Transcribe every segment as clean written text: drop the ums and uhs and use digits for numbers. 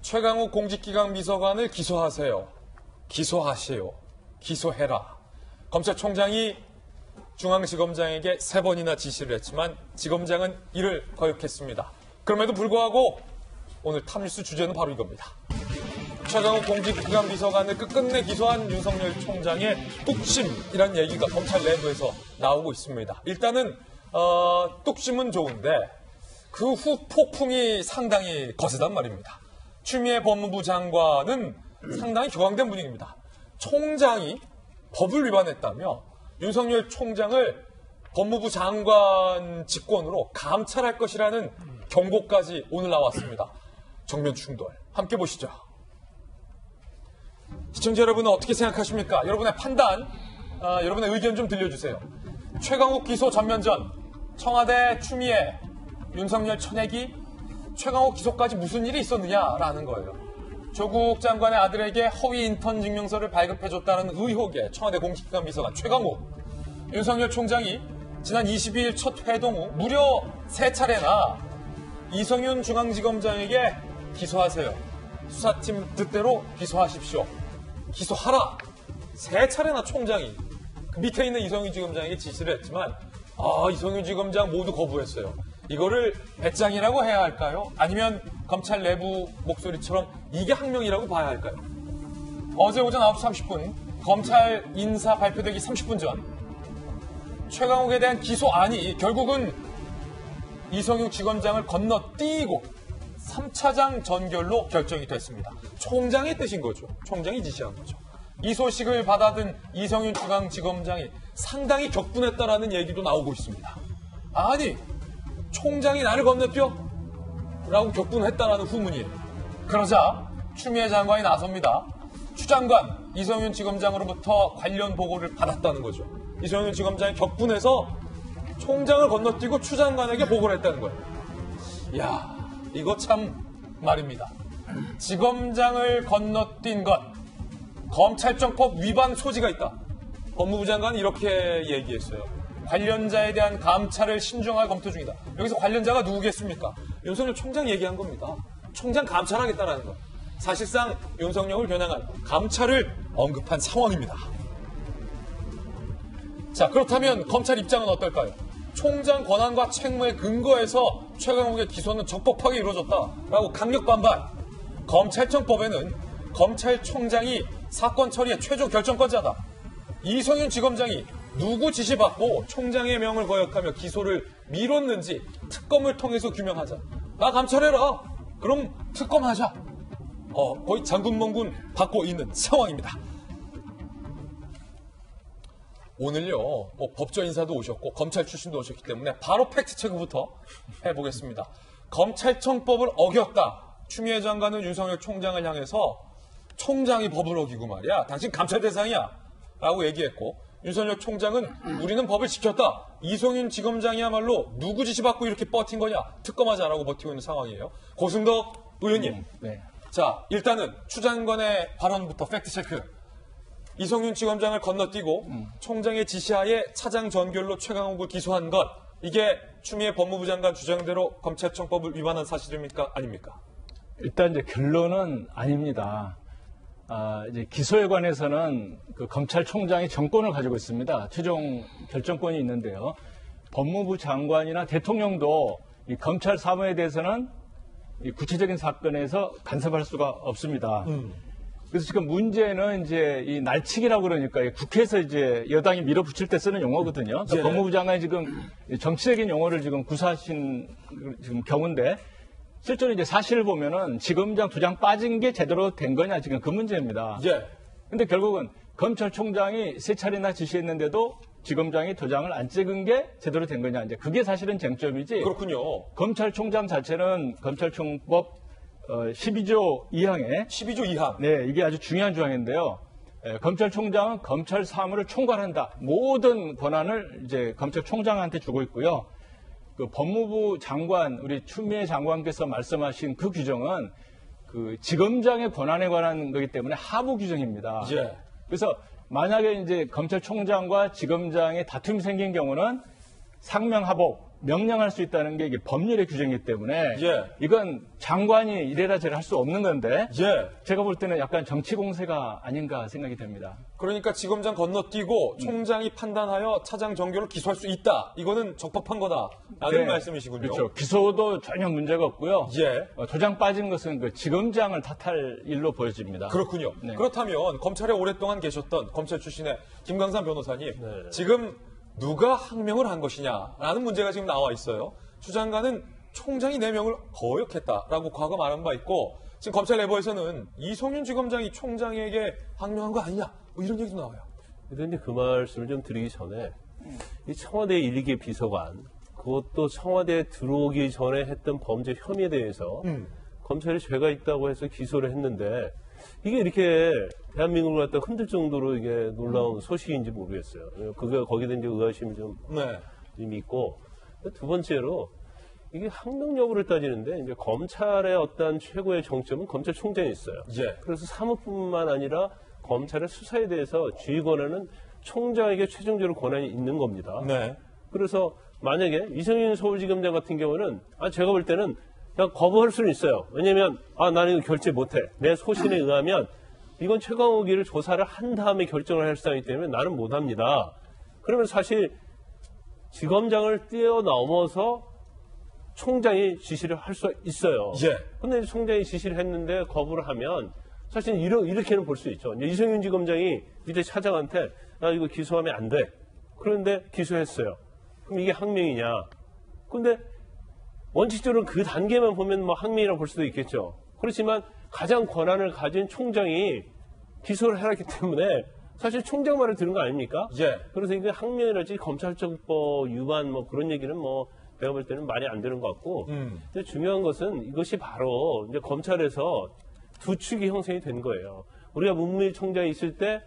최강욱 공직기강 비서관을 기소하세요. 기소하시오. 기소해라. 검찰총장이 중앙지검장에게 3번이나 지시를 했지만 지검장은 이를 거역했습니다. 그럼에도 불구하고 오늘 탑뉴스 주제는 바로 이겁니다. 최강욱 공직기강 비서관을 끝끝내 기소한 윤석열 총장의 뚝심이라는 얘기가 검찰 내부에서 나오고 있습니다. 일단은 뚝심은 좋은데 그 후 폭풍이 상당히 거세단 말입니다. 추미애 법무부 장관은 상당히 격앙된 분위기입니다. 총장이 법을 위반했다며 윤석열 총장을 법무부 장관 직권으로 감찰할 것이라는 경고까지 오늘 나왔습니다. 정면 충돌. 함께 보시죠. 시청자 여러분은 어떻게 생각하십니까? 여러분의 판단, 여러분의 의견 좀 들려주세요. 최강욱 기소 전면전, 청와대 추미애, 윤석열 쳐내기, 최강욱 기소까지 무슨 일이 있었느냐라는 거예요. 조국 장관의 아들에게 허위 인턴 증명서를 발급해줬다는 의혹에 청와대 공직기관 비서관 최강욱, 윤석열 총장이 지난 22일 첫 회동 후 무려 3차례나 이성윤 중앙지검장에게 기소하세요. 수사팀 뜻대로 기소하십시오. 기소하라. 3차례나 총장이 그 밑에 있는 이성윤 지검장에게 지시를 했지만 이성윤 지검장 모두 거부했어요. 이거를 배짱이라고 해야 할까요? 아니면 검찰 내부 목소리처럼 이게 항명이라고 봐야 할까요? 어제 오전 9시 30분 검찰 인사 발표되기 30분 전 최강욱에 대한 기소안이 결국은 이성윤 지검장을 건너뛰고 3차장 전결로 결정이 됐습니다. 총장의 뜻인 거죠. 총장이 지시한 거죠. 이 소식을 받아든 이성윤 중앙지검장이 상당히 격분했다라는 얘기도 나오고 있습니다. 아니, 총장이 나를 건너뛰어? 라고 격분했다라는 후문이에요. 그러자 추미애 장관이 나섭니다. 추 장관, 이성윤 지검장으로부터 관련 보고를 받았다는 거죠. 이성윤 지검장이 격분해서 총장을 건너뛰고 추 장관에게 보고를 했다는 거예요. 이야, 이거 참 말입니다. 지검장을 건너뛴 것, 검찰청법 위반 소지가 있다. 법무부 장관은 이렇게 얘기했어요. 관련자에 대한 감찰을 신중하게 검토 중이다. 여기서 관련자가 누구겠습니까? 윤석열 총장 얘기한 겁니다. 총장 감찰하겠다라는 것. 사실상 윤석열을 겨냥한 감찰을 언급한 상황입니다. 자, 그렇다면 검찰 입장은 어떨까요? 총장 권한과 책무에 근거해서 최강욱의 기소는 적법하게 이루어졌다라고 강력 반발. 검찰청법에는 검찰총장이 사건 처리의 최종 결정권자다. 이성윤 지검장이 누구 지시받고 총장의 명을 거역하며 기소를 미뤘는지 특검을 통해서 규명하자. 나 감찰해라. 그럼 특검하자. 거의 장군멍군 받고 있는 상황입니다. 오늘요, 법조 인사도 오셨고 검찰 출신도 오셨기 때문에 바로 팩트체크부터 해보겠습니다. 검찰청법을 어겼다. 추미애 장관은 윤석열 총장을 향해서 총장이 법을 어기고 말이야. 당신 감찰 대상이야. 라고 얘기했고 윤석열 총장은 우리는 법을 지켰다. 이성윤 지검장이야말로 누구 지시받고 이렇게 버틴 거냐. 특검하자라고 버티고 있는 상황이에요. 고승덕 의원님. 네. 자, 일단은 추 장관의 발언부터 팩트체크. 이성윤 지검장을 건너뛰고 총장의 지시하에 차장 전결로 최강욱을 기소한 것. 이게 추미애 법무부 장관 주장대로 검찰청법을 위반한 사실입니까? 아닙니까? 일단 이제 결론은 아닙니다. 이제 기소에 관해서는 그 검찰총장이 정권을 가지고 있습니다. 최종 결정권이 있는데요. 법무부 장관이나 대통령도 이 검찰 사무에 대해서는 이 구체적인 사건에서 간섭할 수가 없습니다. 그래서 지금 문제는 이제 이 날치기라고 그러니까 국회에서 이제 여당이 밀어붙일 때 쓰는 용어거든요. 그러니까 법무부 장관이 지금 정치적인 용어를 지금 구사하신 지금 경우인데 실제로 이제 사실을 보면은 지검장 2장 빠진 게 제대로 된 거냐 지금 그 문제입니다. 예. 근데 결국은 검찰총장이 3차례나 지시했는데도 지검장이 도장을 안 찍은 게 제대로 된 거냐 이제 그게 사실은 쟁점이지. 그렇군요. 검찰총장 자체는 검찰청법 12조 2항에 12조 2항. 네, 이게 아주 중요한 조항인데요. 검찰총장은 검찰 사무를 총괄한다. 모든 권한을 이제 검찰총장한테 주고 있고요. 그 법무부 장관, 우리 추미애 장관께서 말씀하신 그 규정은 그 지검장의 권한에 관한 거기 때문에 하부 규정입니다. 예. 그래서 만약에 이제 검찰총장과 지검장의 다툼이 생긴 경우는 상명하복 명령할 수 있다는 게 이게 법률의 규정이기 때문에 예. 이건 장관이 이래라 저래라 할 수 없는 건데 예. 제가 볼 때는 약간 정치 공세가 아닌가 생각이 됩니다. 그러니까 지검장 건너뛰고 총장이 판단하여 차장 정교를 기소할 수 있다. 이거는 적법한 거다라는 네. 말씀이시군요. 그렇죠. 기소도 전혀 문제가 없고요. 예. 도장 빠진 것은 그 지검장을 탓할 일로 보여집니다. 그렇군요. 네. 그렇다면 검찰에 오랫동안 계셨던 검찰 출신의 김강삼 변호사님, 지금 누가 항명을 한 것이냐라는 문제가 지금 나와 있어요. 추 장관은 총장이 4명을 거역했다라고 과거 말한 바 있고 지금 검찰 내부에서는 이성윤 지검장이 총장에게 항명한 거 아니냐 뭐 이런 얘기도 나와요. 그런데 그 말씀을 좀 드리기 전에 이 청와대 1기 비서관 그것도 청와대에 들어오기 전에 했던 범죄 혐의에 대해서 검찰이 죄가 있다고 해서 기소를 했는데 이게 이렇게 대한민국을 갖다 흔들 정도로 이게 놀라운 소식인지 모르겠어요. 그게 거기에 이제 의아심이 좀 있고 두 번째로 이게 항명 여부를 따지는데 이제 검찰의 어떤 최고의 정점은 검찰총장이 있어요. 예. 그래서 사무뿐만 아니라 검찰의 수사에 대해서 지휘 권한은 총장에게 최종적으로 권한이 있는 겁니다. 네. 그래서 만약에 이성윤 서울지검장 같은 경우는 제가 볼 때는 그냥 거부할 수는 있어요. 왜냐면 나는 이거 결재 못해. 내 소신에 의하면 이건 최강욱이를 조사를 한 다음에 결정을 할 사람이기 때문에 나는 못합니다. 그러면 사실 지검장을 뛰어넘어서 총장이 지시를 할 수 있어요. 예. 근데 총장이 지시를 했는데 거부를 하면 사실 이렇게는 볼 수 있죠. 이성윤 지검장이 밑에 차장한테 나 이거 기소하면 안 돼. 그런데 기소했어요. 그럼 이게 항명이냐? 근데 원칙적으로 그 단계만 보면 뭐 항명이라고 볼 수도 있겠죠. 그렇지만 가장 권한을 가진 총장이 기소를 해놨기 때문에 사실 총장 말을 들은 거 아닙니까? 예. 그래서 이게 항명이랄지 검찰청법 위반 뭐 그런 얘기는 뭐 내가 볼 때는 말이 안 되는 것 같고. 근데 중요한 것은 이것이 바로 이제 검찰에서 두 축이 형성이 된 거예요. 우리가 문무일 총장이 있을 때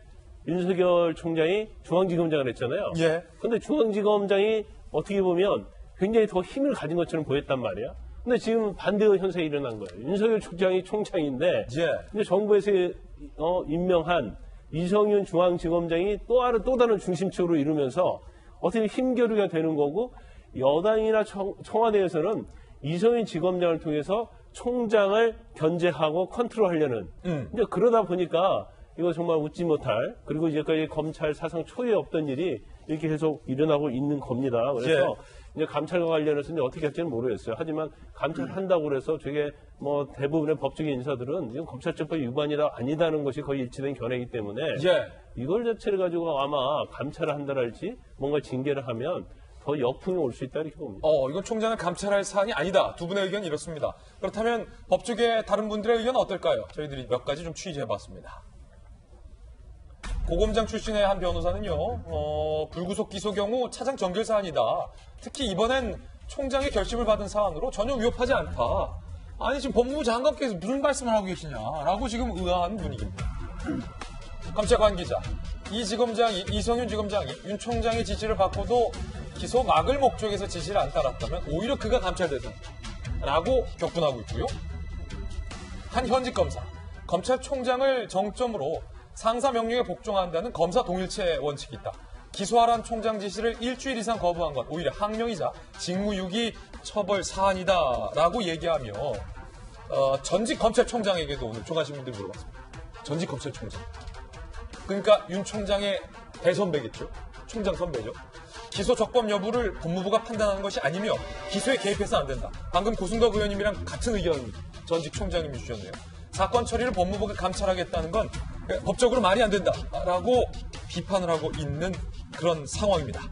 윤석열 총장이 중앙지검장을 했잖아요. 예. 근데 중앙지검장이 어떻게 보면 굉장히 더 힘을 가진 것처럼 보였단 말이야. 근데 지금 반대의 현상이 일어난 거예요. 윤석열 총장이 총장인데 예. 근데 정부에서 임명한 이성윤 중앙지검장이 또 다른 중심축으로 이루면서 어떻게 힘겨루기가 되는 거고 여당이나 청와대에서는 이성윤 지검장을 통해서 총장을 견제하고 컨트롤하려는 이제 그러다 보니까 이거 정말 웃지 못할 그리고 이제까지 검찰 사상 초유의 없던 일이 이렇게 계속 일어나고 있는 겁니다. 그래서 이제 감찰과 관련해서 이제 어떻게 할지는 모르겠어요. 하지만 감찰한다고 그래서 되게 뭐 대부분의 법적인 인사들은 이건 검찰청법 위반이다 아니다는 것이 거의 일치된 견해이기 때문에 이걸 자체를 가지고 아마 감찰을 한다랄지 뭔가 징계를 하면 더 역풍이 올 수 있다 이렇게 봅니다. 이건 총장을 감찰할 사안이 아니다. 두 분의 의견이 이렇습니다. 그렇다면 법조계 다른 분들의 의견은 어떨까요? 저희들이 몇 가지 좀 취재해봤습니다. 고검장 출신의 한 변호사는요, 불구속 기소 경우 차장 정결 사안이다. 특히 이번엔 총장의 결심을 받은 사안으로 전혀 위협하지 않다. 아니, 지금 법무부 장관께서 무슨 말씀을 하고 계시냐라고 지금 의아한 분위기입니다. 검찰관 기자, 이성윤 지검장이 윤 총장의 지시를 받고도 기소 막을 목적에서 지시를 안 따랐다면 오히려 그가 감찰되던라고 격분하고 있고요. 한 현직 검사, 검찰총장을 정점으로 상사 명령에 복종한다는 검사 동일체 원칙이 있다. 기소하라는 총장 지시를 일주일 이상 거부한 건 오히려 항명이자 직무유기 처벌 사안이다라고 얘기하며 전직 검찰총장에게도 오늘 조가신분들이 물어봤습니다. 전직 검찰총장. 그러니까 윤 총장의 대선배겠죠. 총장 선배죠. 기소 적법 여부를 법무부가 판단하는 것이 아니며 기소에 개입해서 안 된다. 방금 고승덕 의원님이랑 같은 의견 전직 총장님이 주셨네요. 사건 처리를 법무부가 감찰하겠다는 건 법적으로 말이 안 된다라고 비판을 하고 있는 그런 상황입니다.